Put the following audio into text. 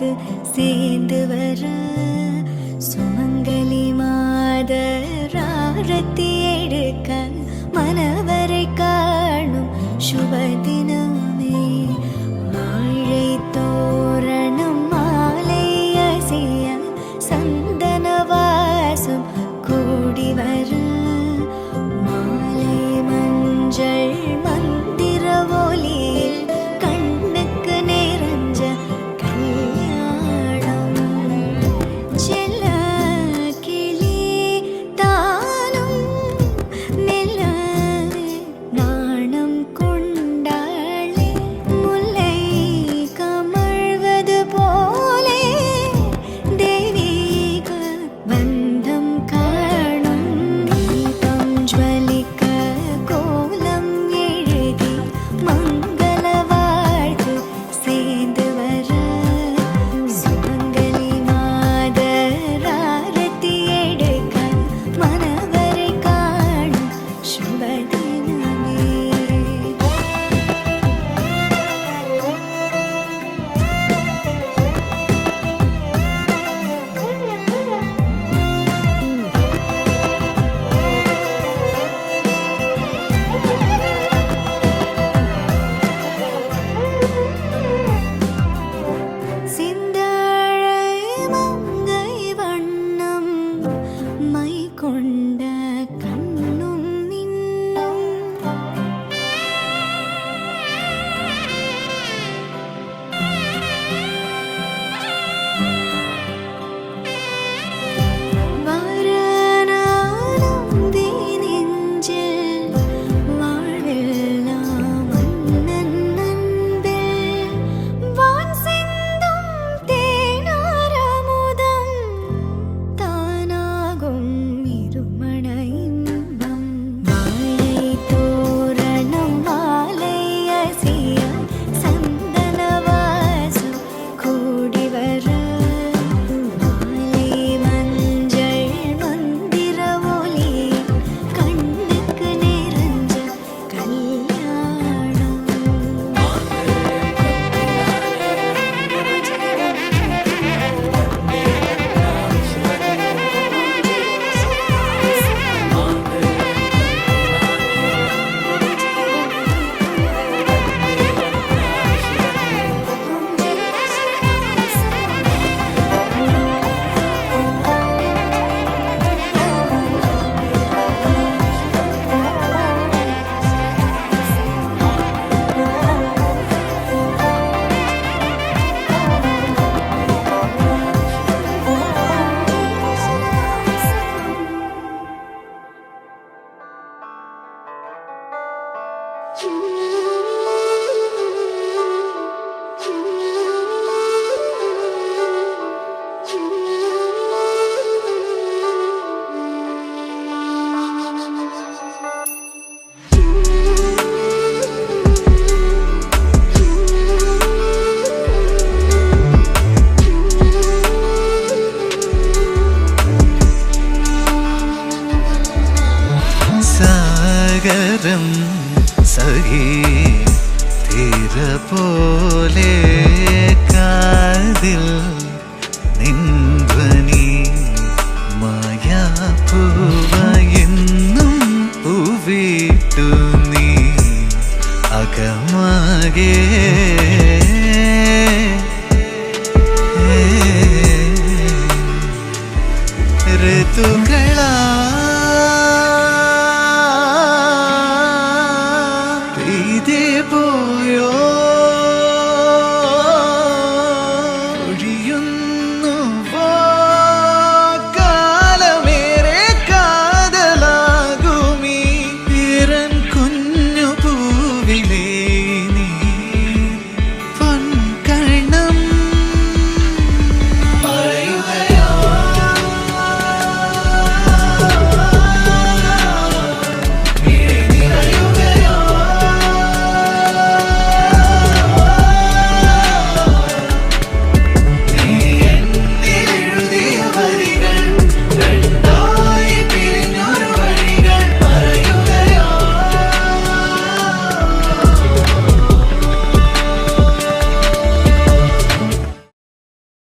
வாழ்த்து சேர்ந்து வர சுமங்கலி மாதராரத்தி எடுக்க மனவரை காணும் சுபதினமே வாழை தோரணம் மாலை அசைய சந்தன வாசம் கூடி வர மாலை மஞ்சள் மந்திர ஒலியில் கண்ணுக்கு நிறைஞ்ச கல்யாணம் செல்ல கிளி தானும் மெல்ல நாணம் கொண்டாளே முல்லை கமழ்வது போலே தெய்வீக பந்தம் காணும் தீபம் ஜ்வலிக்க கோலம் எழுதி மங்கள வாழ்த்து சேர்ந்து வர சுமங்கலி மாதராரத்தி எடுக்க மனவரை காணும் சுபதினமே சிந்தாழை மங்கை வண்ணம் மை கொண்ட கண்ணும் மின்னும் வாரணானம் நெஞ்சில் வாழ்வெல்லாம் மன்னன் அன்பில் வான் சிந்தும் தேனாரமுதம் தானாகும் இருமண இன்பம் வாழை தோரணம் மாலை அசைய சந்தன வாசம் கூடி வர மாலை மஞ்சள் மந்திர ஒலி கண்ணுக்கு நிறைஞ்ச கல்யாணம் സാഗരം സഖി തീര പോലെ കാതിൽ നിൻധ്വനി മായാപ്പൂവയെന്നും പൂവിട്ടു നീ അകമാകെ ഋതുകള പെയ്തേ പോയോ ഒഴിയുന്ന